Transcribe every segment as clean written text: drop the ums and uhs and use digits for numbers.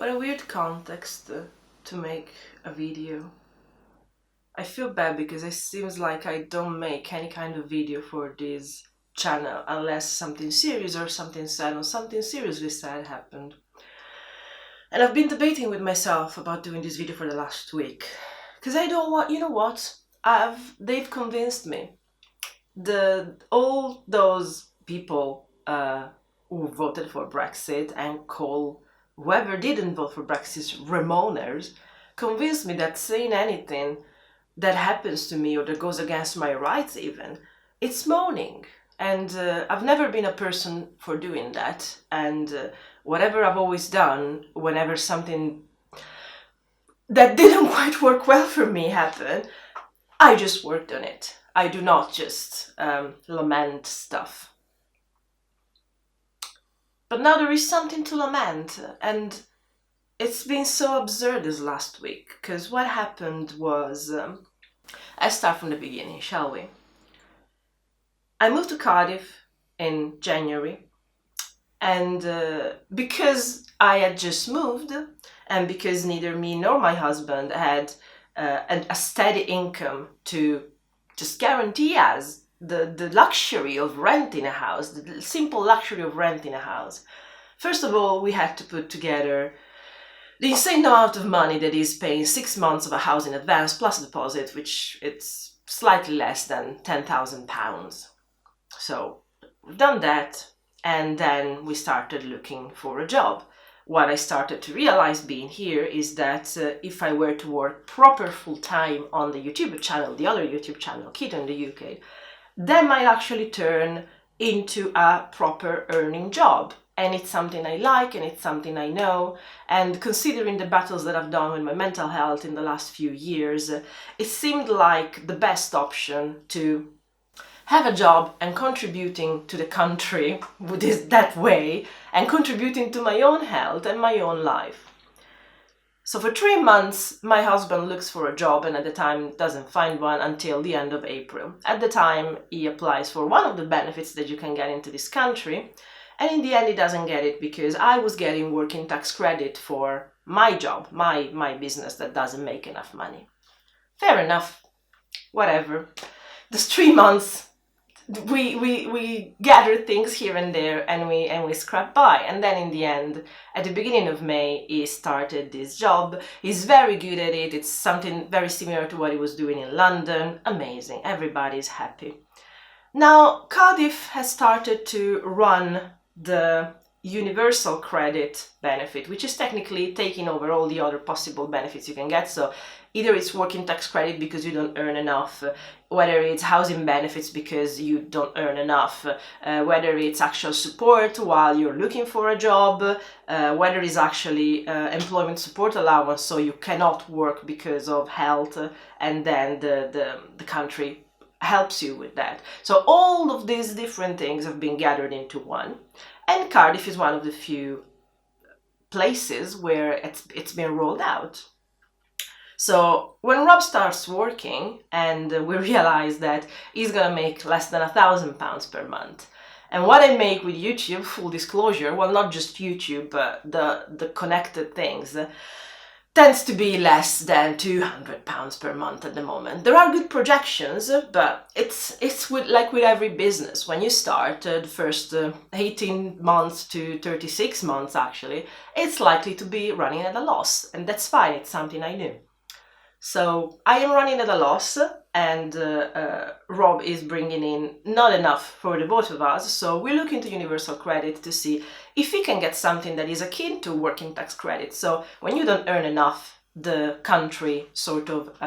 What a weird context to make a video. I feel bad because it seems like I don't make any kind of video for this channel unless something serious or something sad or something seriously sad happened. And I've been debating with myself about doing this video for the last week. Because I don't want, you know what? They've convinced me. All those people who voted for Brexit and call whoever didn't vote for Brexit Ramoners convinced me that saying anything that happens to me or that goes against my rights even, it's moaning. And I've never been a person for doing that. And whatever I've always done, whenever something that didn't quite work well for me happened, I just worked on it. I do not just lament stuff. But now there is something to lament, and it's been so absurd this last week, because what happened was, let's start from the beginning, shall we? I moved to Cardiff in January, and because I had just moved, and because neither me nor my husband had a steady income to just guarantee us the luxury of renting a house, the simple luxury of renting a house. First of all, we had to put together the insane amount of money that is paying 6 months of a house in advance plus a deposit, which it's slightly less than £10,000. So we've done that, and then we started looking for a job. What I started to realize being here is that if I were to work proper full-time on the YouTube channel, the other YouTube channel, Keto in the UK, that might actually turn into a proper earning job. And it's something I like, and it's something I know. And considering the battles that I've done with my mental health in the last few years, it seemed like the best option to have a job and contributing to the country that way, and contributing to my own health and my own life. So for 3 months, my husband looks for a job, and at the time doesn't find one until the end of April. At the time, he applies for one of the benefits that you can get into this country, and in the end he doesn't get it because I was getting working tax credit for my job, my business that doesn't make enough money. Fair enough, whatever. Those 3 months, we gathered things here and there, and we scrapped by. And then in the end, at the beginning of May, he started this job. He's very good at it. It's something very similar to what he was doing in London. Amazing. Everybody's happy. Now, Cardiff has started to run the universal credit benefit, which is technically taking over all the other possible benefits you can get. So either it's working tax credit because you don't earn enough, whether it's housing benefits because you don't earn enough, whether it's actual support while you're looking for a job, whether it's actually employment support allowance, so you cannot work because of health, and then the country helps you with that. So all of these different things have been gathered into one, and Cardiff is one of the few places where it's been rolled out. So when Rob starts working, and we realize that he's gonna make less than £1,000 per month, and what I make with YouTube, full disclosure, well, not just YouTube, but the connected things, tends to be less than £200 per month at the moment. There are good projections, but it's like with every business. When you start, the first 18 months to 36 months actually, it's likely to be running at a loss, and that's fine, it's something I knew. So I am running at a loss, and Rob is bringing in not enough for the both of us, so we look into universal credit to see if we can get something that is akin to working tax credit. So when you don't earn enough, the country sort of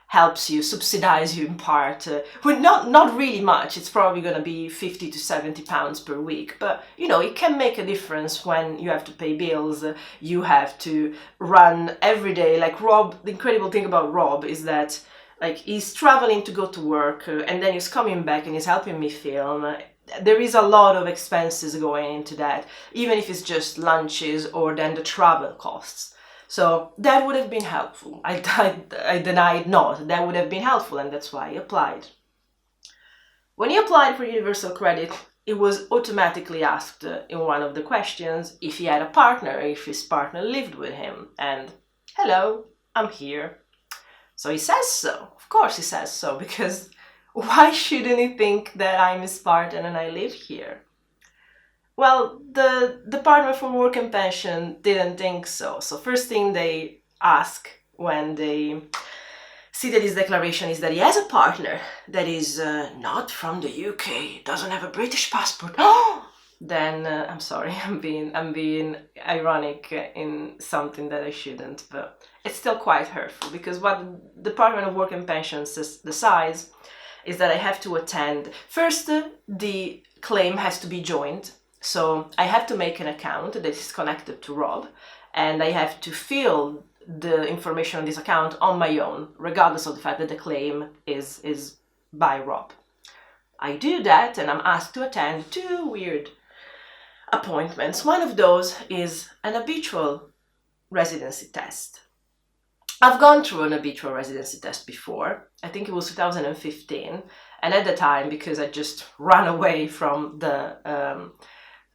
helps you, subsidize you in part, with not really much. It's probably going to be £50 to £70 per week, but you know, it can make a difference when you have to pay bills, you have to run every day. Like Rob, the incredible thing about Rob is that like he's traveling to go to work, and then he's coming back and he's helping me film. There is a lot of expenses going into that, even if it's just lunches or then the travel costs. So that would have been helpful. I denied not. That would have been helpful, and that's why I applied. When he applied for universal credit, it was automatically asked in one of the questions if he had a partner, if his partner lived with him. And hello, I'm here. So he says so. Of course he says so, because why shouldn't he think that I'm his partner and I live here? Well, the Department for Work and Pension didn't think so. So first thing they ask when they see that his declaration is that he has a partner that is not from the UK, doesn't have a British passport. Then I'm sorry, I'm being ironic in something that I shouldn't, but it's still quite hurtful, because what the Department of Work and Pensions decides is that I have to attend. First, the claim has to be joined. So I have to make an account that is connected to Rob, and I have to fill the information on this account on my own, regardless of the fact that the claim is by Rob. I do that, and I'm asked to attend 2 weird appointments. One of those is an habitual residency test. I've gone through an habitual residency test before. I think it was 2015, and at the time, because I just ran away from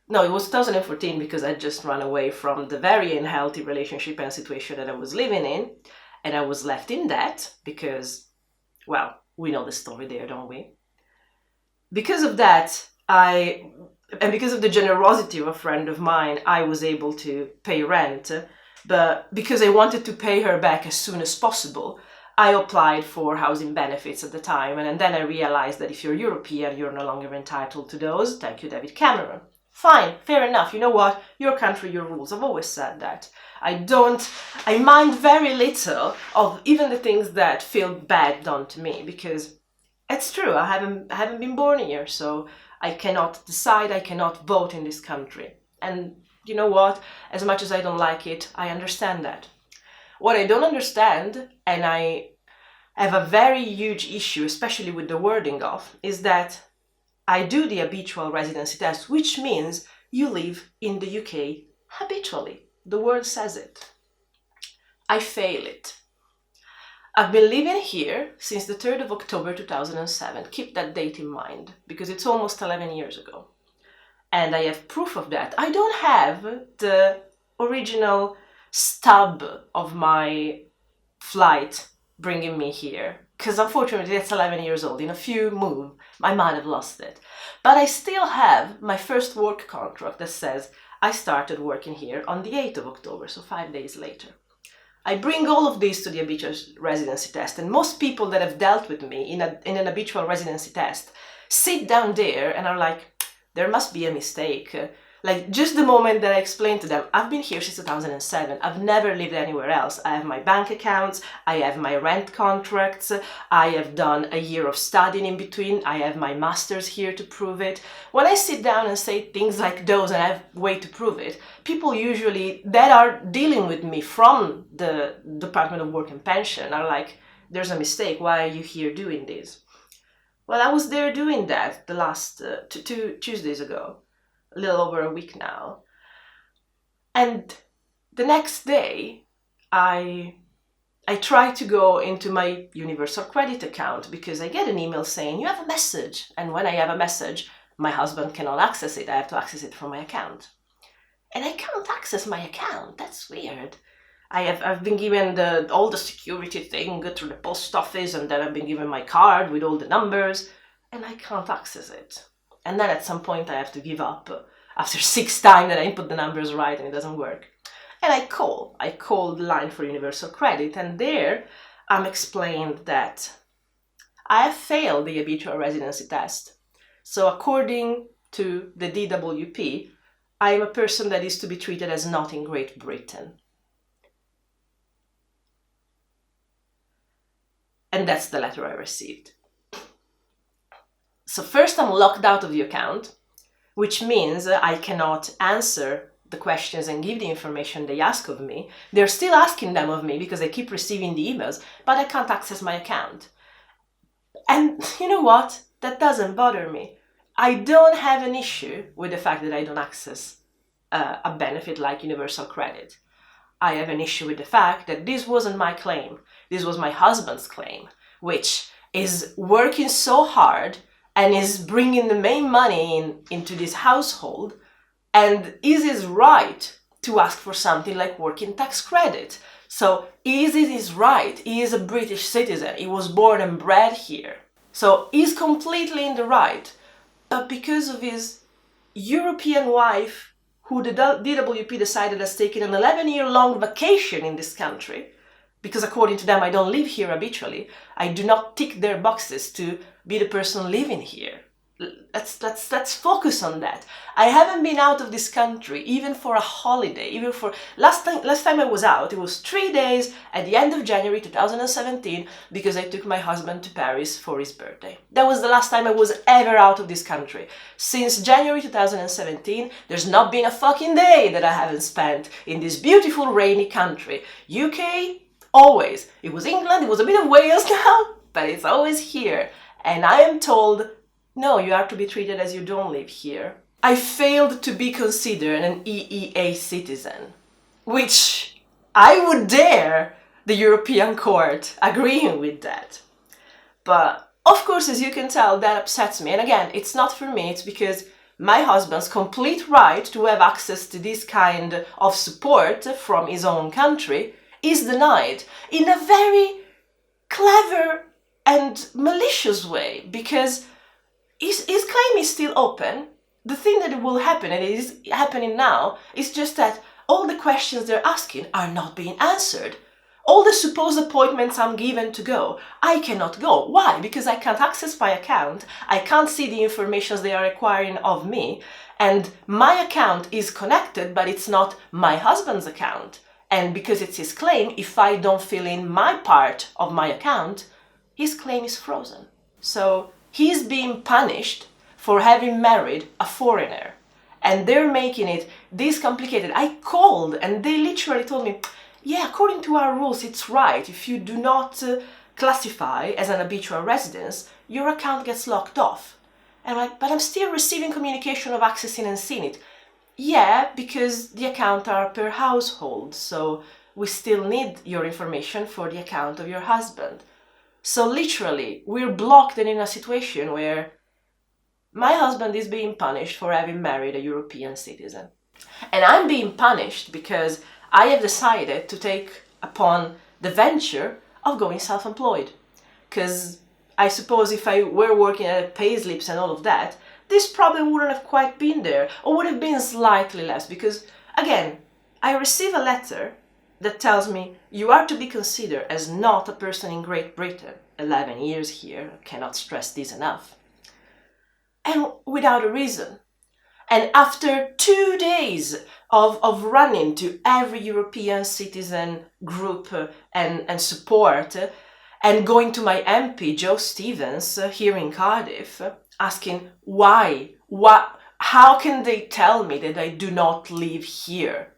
no, it was 2014, because I just ran away from the very unhealthy relationship and situation that I was living in, and I was left in debt because, well, we know the story there, don't we? Because of that, and because of the generosity of a friend of mine, I was able to pay rent, but because I wanted to pay her back as soon as possible, I applied for housing benefits at the time, and then I realized that if you're European, you're no longer entitled to those. Thank you, David Cameron. Fine, fair enough. You know what? Your country, your rules. I've always said that. I mind very little of even the things that feel bad done to me, because it's true. I haven't been born here, so I cannot decide, I cannot vote in this country. And you know what? As much as I don't like it, I understand that. What I don't understand, and I have a very huge issue, especially with the wording of, is that I do the habitual residency test, which means you live in the UK habitually. The word says it. I fail it. I've been living here since the 3rd of October 2007. Keep that date in mind, because it's almost 11 years ago. And I have proof of that. I don't have the original stub of my flight bringing me here, because unfortunately that's 11 years old. In a few moves, I might have lost it. But I still have my first work contract that says I started working here on the 8th of October, so 5 days later. I bring all of this to the habitual residency test, and most people that have dealt with me in an habitual residency test sit down there and are like, there must be a mistake. Like, just the moment that I explained to them, I've been here since 2007, I've never lived anywhere else. I have my bank accounts, I have my rent contracts, I have done a year of studying in between, I have my master's here to prove it. When I sit down and say things like those and I have a way to prove it, people usually that are dealing with me from the Department of Work and Pension are like, there's a mistake, why are you here doing this? Well, I was there doing that the last 2 Tuesdays ago. A little over a week now. And the next day, I try to go into my Universal Credit account, because I get an email saying, you have a message. And when I have a message, my husband cannot access it. I have to access it from my account. And I can't access my account. That's weird. I've been given all the security thing through the post office, and then I've been given my card with all the numbers, and I can't access it. And then at some point I have to give up after 6 times that I input the numbers right and it doesn't work. And I call the line for Universal Credit, and there I'm explained that I have failed the habitual residency test. So according to the DWP, I am a person that is to be treated as not in Great Britain. And that's the letter I received. So first I'm locked out of the account, which means I cannot answer the questions and give the information they ask of me. They're still asking them of me because I keep receiving the emails, but I can't access my account. And you know what? That doesn't bother me. I don't have an issue with the fact that I don't access a benefit like Universal Credit. I have an issue with the fact that this wasn't my claim. This was my husband's claim, which is working so hard and is bringing the main money into this household, and is his right to ask for something like working tax credit. So is it his right? He is a British citizen. He was born and bred here. So he's completely in the right. But because of his European wife, who the DWP decided has taken an 11-year-long vacation in this country, because according to them I don't live here habitually, I do not tick their boxes to be the person living here. Let's focus on that. I haven't been out of this country even for a holiday. Even for last time I was out, it was 3 days at the end of January 2017 because I took my husband to Paris for his birthday. That was the last time I was ever out of this country. Since January 2017, there's not been a fucking day that I haven't spent in this beautiful rainy country. UK, always. It was England, it was a bit of Wales now, but it's always here. And I am told, no, you are to be treated as you don't live here. I failed to be considered an EEA citizen, which I would dare the European Court agreeing with that. But of course, as you can tell, that upsets me. And again, it's not for me, it's because my husband's complete right to have access to this kind of support from his own country is denied in a very clever and malicious way, because his claim is still open. The thing that will happen, and it is happening now, is just that all the questions they're asking are not being answered. All the supposed appointments I'm given to go, I cannot go. Why? Because I can't access my account, I can't see the information they are requiring of me, and my account is connected, but it's not my husband's account. And because it's his claim, if I don't fill in my part of my account, his claim is frozen. So he's being punished for having married a foreigner. And they're making it this complicated. I called and they literally told me, yeah, according to our rules, it's right. If you do not classify as an habitual residence, your account gets locked off. And I'm like, but I'm still receiving communication of accessing and seeing it. Yeah, because the accounts are per household, so we still need your information for the account of your husband. So literally, we're blocked and in a situation where my husband is being punished for having married a European citizen. And I'm being punished because I have decided to take upon the venture of going self-employed. Because I suppose if I were working at payslips and all of that, this probably wouldn't have quite been there, or would have been slightly less, because, again, I receive a letter that tells me you are to be considered as not a person in Great Britain. 11 years here, I cannot stress this enough. And without a reason. And after 2 days of running to every European citizen group and support, and going to my MP, Joe Stevens, here in Cardiff, asking why, how can they tell me that I do not live here?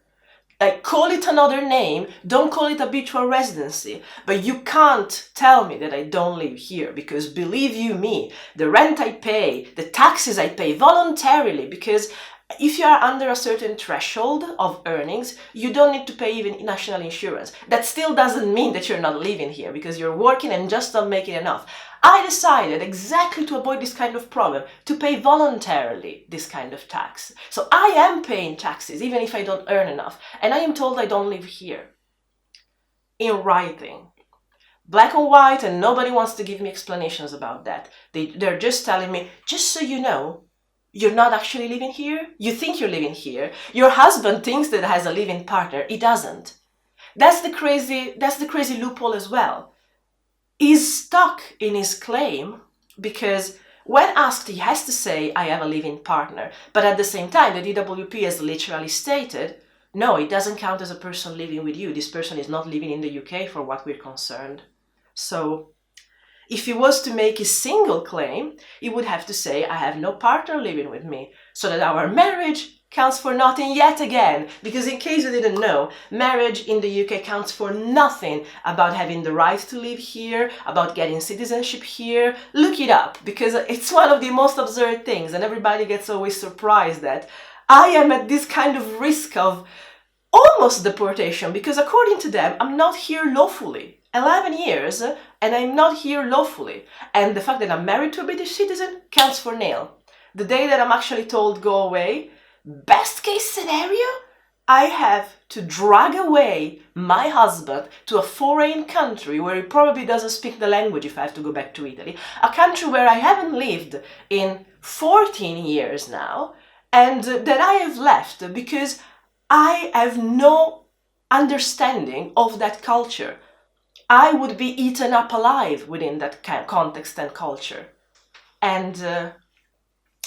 Like, call it another name, don't call it habitual residency, but you can't tell me that I don't live here, because believe you me, the rent I pay, the taxes I pay voluntarily, because if you are under a certain threshold of earnings, you don't need to pay even national insurance. That still doesn't mean that you're not living here, because you're working and just not making enough. I decided, exactly to avoid this kind of problem, to pay voluntarily this kind of tax. So I am paying taxes even if I don't earn enough, and I am told I don't live here. In writing. Black and white, and nobody wants to give me explanations about that. They're just telling me, just so you know, you're not actually living here. You think you're living here. Your husband thinks that has a living partner. He doesn't. That's the crazy loophole as well. He's stuck in his claim because when asked, he has to say, I have a living partner. But at the same time, the DWP has literally stated, no, it doesn't count as a person living with you. This person is not living in the UK for what we're concerned. So if he was to make a single claim, he would have to say, I have no partner living with me, so that our marriage counts for nothing yet again. Because in case you didn't know, marriage in the UK counts for nothing about having the right to live here, about getting citizenship here. Look it up, because it's one of the most absurd things, and everybody gets always surprised that I am at this kind of risk of almost deportation, because according to them, I'm not here lawfully. 11 years and I'm not here lawfully. And the fact that I'm married to a British citizen counts for nil. The day that I'm actually told go away, best case scenario, I have to drag away my husband to a foreign country where he probably doesn't speak the language if I have to go back to Italy, a country where I haven't lived in 14 years now, and that I have left because I have no understanding of that culture. I would be eaten up alive within that context and culture. And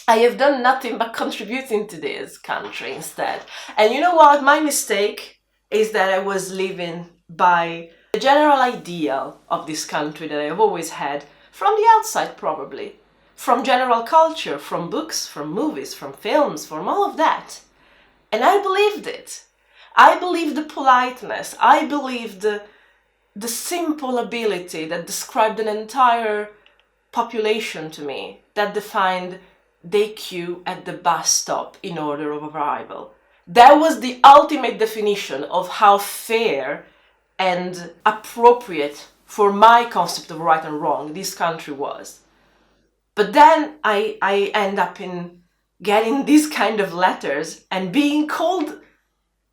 I have done nothing but contributing to this country instead. And you know what? My mistake is that I was living by the general ideal of this country that I've always had from the outside, probably. From general culture, from books, from movies, from films, from all of that. And I believed it. I believed the politeness. I believed the simple ability that described an entire population to me, that defined they queue at the bus stop in order of arrival. That was the ultimate definition of how fair and appropriate for my concept of right and wrong this country was. But then I end up in getting these kind of letters and being called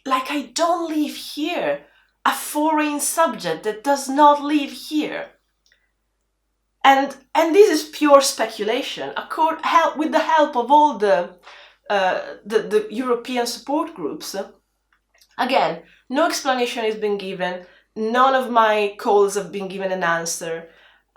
like I don't live here, a foreign subject that does not live here. And this is pure speculation. With the help of all the European support groups, again, no explanation has been given. None of my calls have been given an answer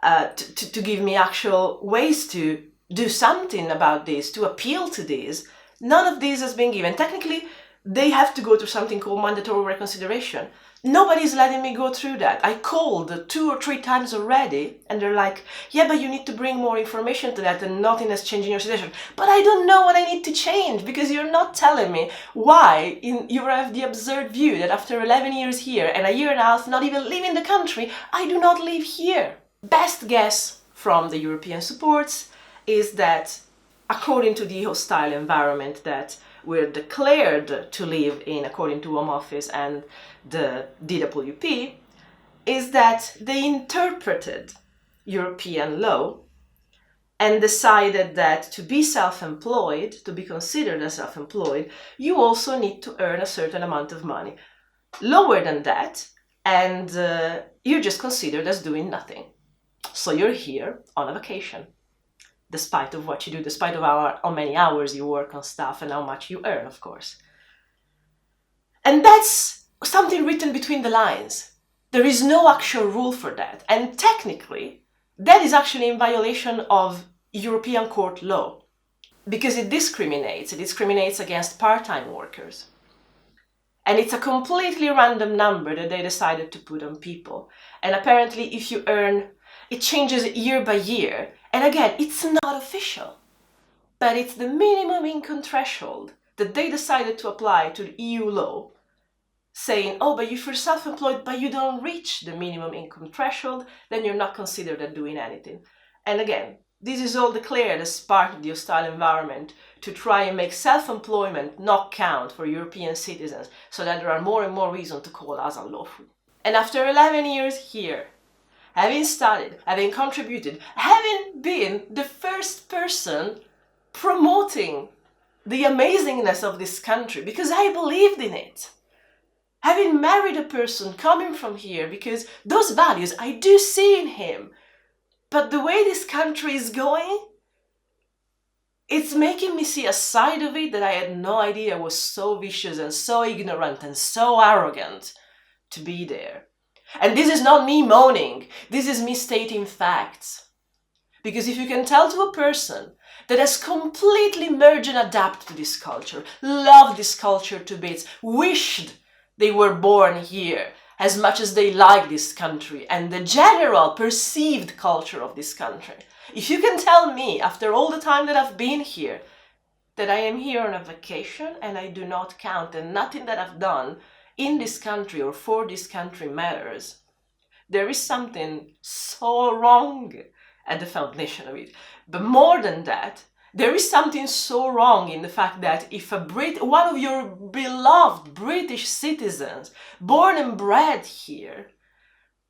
to give me actual ways to do something about this, to appeal to this. None of this has been given. Technically, they have to go through something called mandatory reconsideration. Nobody's letting me go through that. I called 2 or 3 times already, and they're like, yeah, but you need to bring more information to that, and nothing has changed in your situation. But I don't know what I need to change, because you're not telling me why you have the absurd view that after 11 years here, and a year and a half not even leaving the country, I do not live here. Best guess from the European supports is that, according to the hostile environment that we're declared to live in, according to Home Office and the DWP, is that they interpreted European law and decided that to be self-employed, to be considered as self-employed, you also need to earn a certain amount of money. Lower than that, and you're just considered as doing nothing. So you're here on a vacation, despite of what you do, despite of how many hours you work on stuff and how much you earn, of course. And that's something written between the lines. There is no actual rule for that. And technically, that is actually in violation of European court law, because it discriminates against part-time workers. And it's a completely random number that they decided to put on people. And apparently, if you earn, it changes year by year. And again, it's not official, but it's the minimum income threshold that they decided to apply to the EU law, saying, oh, but if you're self-employed, but you don't reach the minimum income threshold, then you're not considered as doing anything. And again, this is all declared as part of the hostile environment to try and make self-employment not count for European citizens, so that there are more and more reasons to call us unlawful. And after 11 years here, having studied, having contributed, having been the first person promoting the amazingness of this country, because I believed in it. Having married a person coming from here, because those values I do see in him. But the way this country is going, it's making me see a side of it that I had no idea was so vicious and so ignorant and so arrogant to be there. And this is not me moaning, this is me stating facts. Because if you can tell to a person that has completely merged and adapted to this culture, loved this culture to bits, wished they were born here as much as they like this country and the general perceived culture of this country, if you can tell me after all the time that I've been here that I am here on a vacation and I do not count and nothing that I've done in this country or for this country matters, there is something so wrong at the foundation of it. But more than that, there is something so wrong in the fact that if one of your beloved British citizens, born and bred here,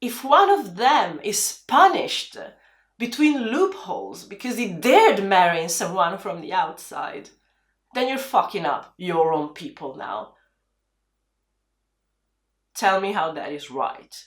if one of them is punished between loopholes because he dared marrying someone from the outside, then you're fucking up your own people now. Tell me how that is right.